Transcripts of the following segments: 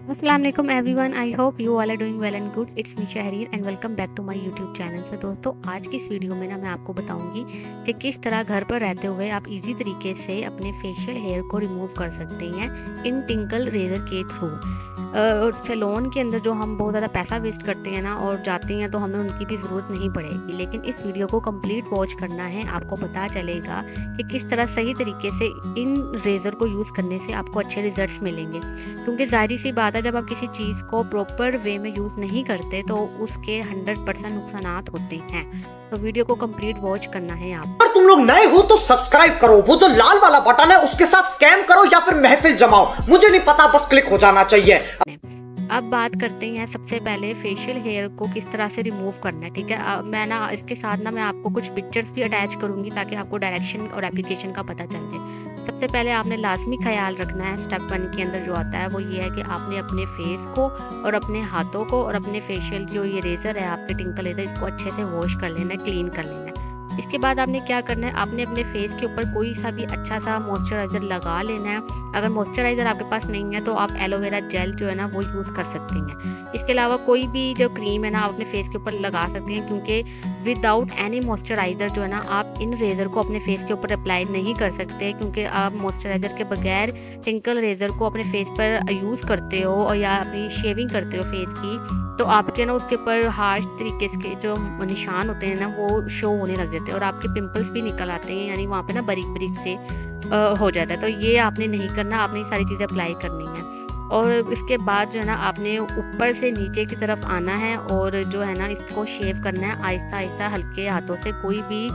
अस्सलाम वालेकुम everyone. I hope you all are doing well and good. It's me Shahrir and welcome back to my YouTube channel. से दोस्तों, आज की इस वीडियो में मैं आपको बताऊंगी कि किस तरह घर पर रहते हुए आप इजी तरीके से अपने फेशियल हेयर को रिमूव कर सकते हैं इन टिंकल रेजर के थ्रू। सैलून के अंदर जो हम बहुत ज़्यादा पैसा वेस्ट करते हैं ना और जाते हैं, तो हमें उनकी भी ज़रूरत नहीं पड़ेगी। लेकिन इस वीडियो को कंप्लीट वॉच करना है, आपको पता चलेगा कि किस तरह सही तरीके से इन रेज़र को यूज़ करने से आपको अच्छे रिजल्ट्स मिलेंगे। क्योंकि जाहिर सी बात है, जब आप किसी चीज़ को प्रॉपर वे में यूज़ नहीं करते तो उसके 100% नुकसानात होते हैं। तो वीडियो को कंप्लीट वॉच करना है आप। अगर तुम लोग नए हो तो सब्सक्राइब करो, वो जो लाल वाला बटन है उसके साथ स्कैम करो या फिर महफिल जमाओ, मुझे नहीं पता, बस क्लिक हो जाना चाहिए। अब बात करते हैं सबसे पहले फेशियल हेयर को किस तरह से रिमूव करना है। ठीक है, मैं ना इसके साथ ना मैं आपको कुछ पिक्चर्स भी अटैच करूंगी ताकि आपको डायरेक्शन और एप्लीकेशन का पता चल जाए। सबसे पहले आपने लाजमी ख्याल रखना है, स्टेप 1 के अंदर जो आता है वो ये है कि आपने अपने फेस को और अपने हाथों को और अपने फेशियल जो ये रेज़र है आपके टिंकल रेज़र, इसको अच्छे से वॉश कर लेना है, क्लीन कर लेना है। इसके बाद आपने क्या करना है, आपने अपने फेस के ऊपर कोई सा भी अच्छा सा मॉइस्चराइज़र लगा लेना है। अगर मॉइस्चराइज़र आपके पास नहीं है तो आप एलोवेरा जेल जो है ना वो यूज़ कर सकते हैं। इसके अलावा कोई भी जो क्रीम है ना आप अपने फेस के ऊपर लगा सकते हैं, क्योंकि विदाउट एनी मॉइस्चराइज़र जो है ना आप इन रेज़र को अपने फेस के ऊपर अप्लाई नहीं कर सकते। क्योंकि आप मॉइस्चराइज़र के बगैर टिंकल रेज़र को अपने फेस पर यूज़ करते हो और या अपनी शेविंग करते हो फेस की, तो आपके ना उसके ऊपर हार्श तरीके के जो निशान होते हैं ना वो शो होने लग जाते हैं और आपके पिंपल्स भी निकल आते हैं, यानी वहाँ पे ना बारीक बारीक से हो जाता है। तो ये आपने नहीं करना, आपने ये सारी चीज़ें अप्लाई करनी है। और इसके बाद जो है ना आपने ऊपर से नीचे की तरफ आना है और जो है ना इसको शेव करना है आहिस्ता आहिस्ता हल्के हाथों से। कोई भी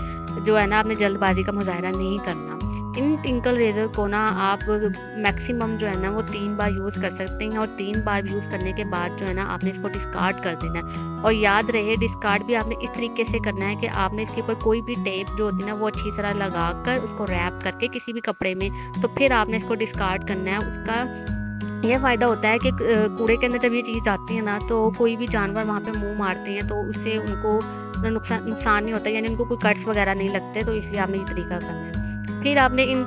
जो है ना आपने जल्दबाजी का मुजाहरा नहीं करना। इन टिंकल रेज़र को ना आप मैक्सिमम जो है ना वो 3 बार यूज़ कर सकते हैं और 3 बार यूज़ करने के बाद जो है ना आपने इसको डिस्कार्ड कर देना है। और याद रहे, डिस्कार्ड भी आपने इस तरीके से करना है कि आपने इसके ऊपर कोई भी टेप जो होती है ना वो अच्छी तरह लगा कर उसको रैप करके किसी भी कपड़े में, तो फिर आपने इसको डिस्कार्ड करना है। उसका यह फ़ायदा होता है कि कूड़े के अंदर जब ये चीज़ आती है ना तो कोई भी जानवर वहाँ पे मुंह मारते हैं तो उससे उनको नुकसान नहीं होता, यानी उनको कोई कट्स वगैरह नहीं लगते। तो इसलिए आपने ये तरीका करना है। फिर आपने इन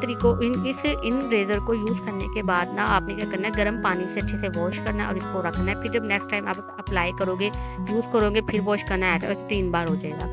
रेज़र को यूज़ करने के बाद ना आपने क्या करना है, गर्म पानी से अच्छे से वॉश करना है और इसको रखना है। फिर जब नेक्स्ट टाइम आप अप्लाई करोगे, यूज़ करोगे, फिर वॉश करना है, तो ऐसे 3 बार हो जाएगा।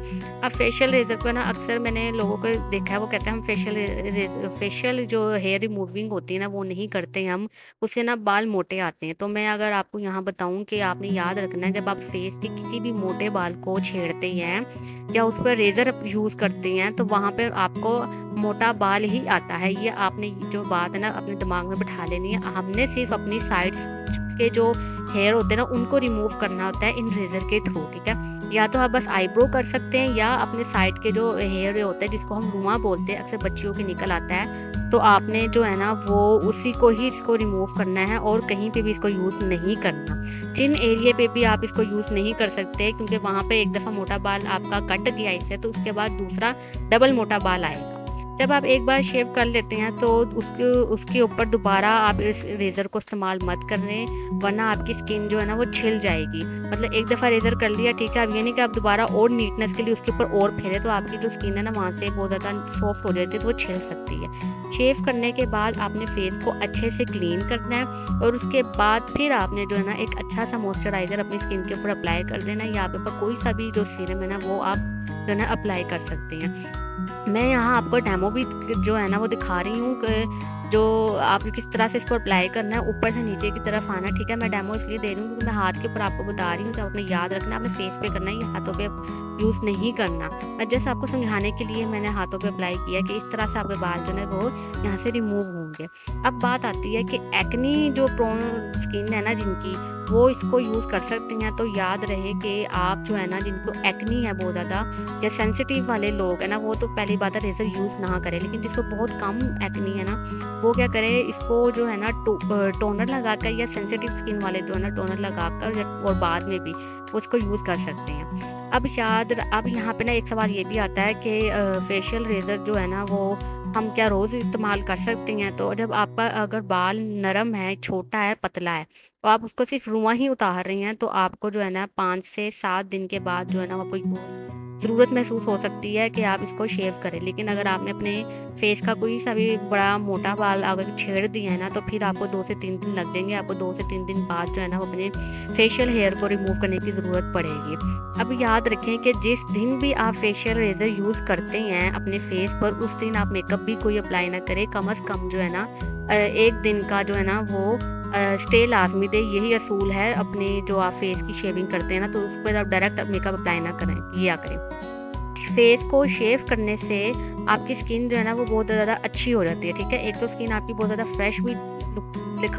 अब फेशियल रेज़र को ना अक्सर मैंने लोगों को देखा है, वो कहते हैं हम फेशियल जो हेयर रिमूविंग होती है ना वो नहीं करते हम, उससे ना बाल मोटे आते हैं। तो मैं अगर आपको यहाँ बताऊँ कि आपने याद रखना है, जब आप फेस के किसी भी मोटे बाल को छेड़ते हैं या उस पर रेज़र यूज़ करते हैं तो वहाँ पर आपको मोटा बाल ही आता है। ये आपने जो बात है ना अपने दिमाग में बिठा लेनी है। हमने सिर्फ अपनी साइड्स के जो हेयर होते हैं ना उनको रिमूव करना होता है इन रेज़र के थ्रू। ठीक है, या तो आप बस आईब्रो कर सकते हैं या अपने साइड के जो हेयर होते हैं जिसको हम रुआं बोलते हैं, अक्सर बच्चियों के निकल आता है, तो आपने जो है ना वो उसी को ही इसको रिमूव करना है और कहीं पे भी इसको यूज़ नहीं करना। चिन एरिया पे भी आप इसको यूज़ नहीं कर सकते, क्योंकि वहाँ पे एक दफ़ा मोटा बाल आपका कट गया इससे, तो उसके बाद दूसरा डबल मोटा बाल आएगा। जब आप एक बार शेव कर लेते हैं तो उसके ऊपर दोबारा आप इस रेज़र को इस्तेमाल मत करें, वरना आपकी स्किन जो है ना वो छिल जाएगी। मतलब एक दफ़ा रेज़र कर लिया, ठीक है, अब ये नहीं कि आप दोबारा और नीटनेस के लिए उसके ऊपर और फेरे, तो आपकी जो स्किन है ना वहाँ से बहुत ज़्यादा सॉफ्ट हो जाती है, तो वो छिल सकती है। शेव करने के बाद आपने फेस को अच्छे से क्लीन करना है और उसके बाद फिर आपने जो है ना एक अच्छा सा मॉइस्चराइज़र अपनी स्किन के ऊपर अप्लाई कर देना है, या आप ऊपर कोई सा भी जो सीरम है ना वो आप जो है ना अप्लाई कर सकते हैं। मैं यहाँ आपको डेमो भी जो है ना वो दिखा रही हूँ कि जो आप किस तरह से इसको अप्लाई करना है, ऊपर से नीचे की तरफ आना। ठीक है, मैं डेमो इसलिए दे रही हूँ क्योंकि मैं हाथ के ऊपर आपको बता रही हूँ, तो आपने याद रखना है, आपने फेस पे करना है, ये हाथों पे यूज़ नहीं करना। मैं जैसे आपको समझाने के लिए मैंने हाथों पे अप्लाई किया कि इस तरह से आपके बाल जो है वो यहाँ से रिमूव होंगे। अब बात आती है कि एक्नी जो प्रोन स्किन है ना जिनकी, वो इसको यूज़ कर सकते हैं। तो याद रहे कि आप जो है ना जिनको एक्नी है बहुत ज़्यादा या सेंसिटिव वाले लोग हैं ना, वो तो पहली बात है रेज़र यूज़ ना करें। लेकिन जिसको बहुत कम एक्नी है ना वो क्या करे, इसको जो है ना टोनर लगाकर, या सेंसिटिव स्किन वाले जो है ना टोनर लगाकर और बाद में भी वो उसको यूज़ कर सकते हैं। अब यहाँ पे ना एक सवाल ये भी आता है कि फेशियल रेज़र जो है ना वो हम क्या रोज़ इस्तेमाल कर सकते हैं। तो जब आपका अगर बाल नरम है, छोटा है, पतला है, और आप उसको सिर्फ रुआं ही उतार रही हैं, तो आपको जो है ना 5 से 7 दिन के बाद जो है ना आपको ज़रूरत महसूस हो सकती है कि आप इसको शेव करें। लेकिन अगर आपने अपने फेस का कोई सा भी बड़ा मोटा बाल अगर छेड़ दिया है ना, तो फिर आपको 2 से 3 दिन लग जाएंगे। आपको 2 से 3 दिन बाद जो है ना वो अपने फेशियल हेयर को रिमूव करने की ज़रूरत पड़ेगी। अब याद रखें कि जिस दिन भी आप फेशियल रेजर यूज़ करते हैं अपने फेस पर, उस दिन आप मेकअप भी कोई अप्लाई ना करें। कम अज़ कम जो है ना 1 दिन का जो है ना वो स्टे लाजमी दे। यही असूल है अपने जो आप फेस की शेविंग करते हैं ना, तो उस पर आप डायरेक्ट मेकअप अप्लाई ना करें, किया करें। फेस को शेव करने से आपकी स्किन जो है ना वो बहुत ज़्यादा अच्छी हो जाती है, ठीक है। एक तो स्किन आपकी बहुत ज़्यादा फ्रेश भी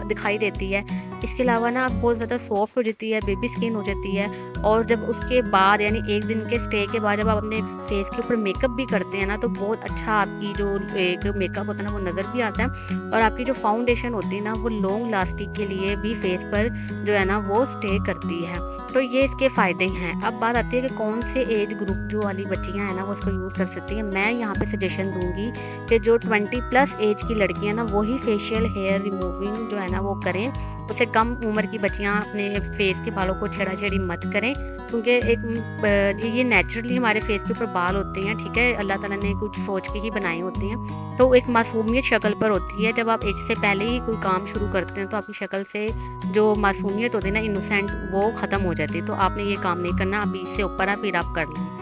दिखाई देती है। इसके अलावा ना आप बहुत ज़्यादा सॉफ्ट हो जाती है, बेबी स्किन हो जाती है। और जब उसके बाद यानी 1 दिन के स्टे के बाद जब आप अपने फेस के ऊपर मेकअप भी करते हैं ना, तो बहुत अच्छा आपकी जो एक मेकअप होता है ना वो नज़र भी आता है। और आपकी जो फाउंडेशन होती है ना वो लॉन्ग लास्टिंग के लिए भी फेस पर जो है ना वो स्टे करती है। तो ये इसके फ़ायदे हैं। अब बात आती है कि कौन से एज ग्रुप जो वाली बच्चियां हैं ना वो इसको यूज़ कर सकती हैं। मैं यहाँ पे सजेशन दूंगी कि जो 20+ एज की लड़कियां ना वही फेशियल हेयर रिमूविंग जो है ना वो करें। उससे कम उम्र की बच्चियां अपने फेस के बालों को छेड़ा-छेड़ी मत करें, क्योंकि एक ये नेचुरली हमारे फेस के ऊपर बाल होते हैं, ठीक है। अल्लाह ताला ने कुछ सोच के ही बनाए होते हैं, तो एक मासूमियत शक्ल पर होती है। जब आप एज से पहले ही कोई काम शुरू करते हैं तो आपकी शक्ल से जो मासूमियत होती है ना, इनोसेंट, वो ख़त्म हो जाती है। तो आपने ये काम नहीं करना, अभी इससे ऊपर आप फिर आप कर लें।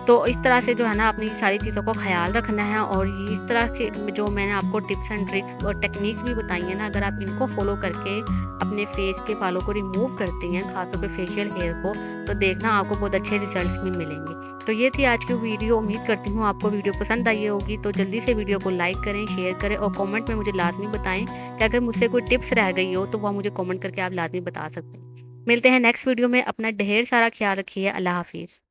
तो इस तरह से जो है ना आपने ये सारी चीज़ों को ख्याल रखना है। और इस तरह के जो मैंने आपको टिप्स एंड ट्रिक्स और टेक्निक्स भी बताई हैं ना, अगर आप इनको फॉलो करके अपने फेस के बालों को रिमूव करती हैं, खासतौर पे फेशियल हेयर को, तो देखना आपको बहुत अच्छे रिजल्ट्स भी मिलेंगे। तो ये थी आज की वीडियो। उम्मीद करती हूँ आपको वीडियो पसंद आई होगी। तो जल्दी से वीडियो को लाइक करें, शेयर करें और कमेंट में मुझे लाजमी बताएं कि अगर मुझसे कोई टिप्स रह गई हो तो वह मुझे कमेंट करके आप लाजमी बता सकते हैं। मिलते हैं नेक्स्ट वीडियो में। अपना ढेर सारा ख्याल रखिए। अल्लाह हाफिज़।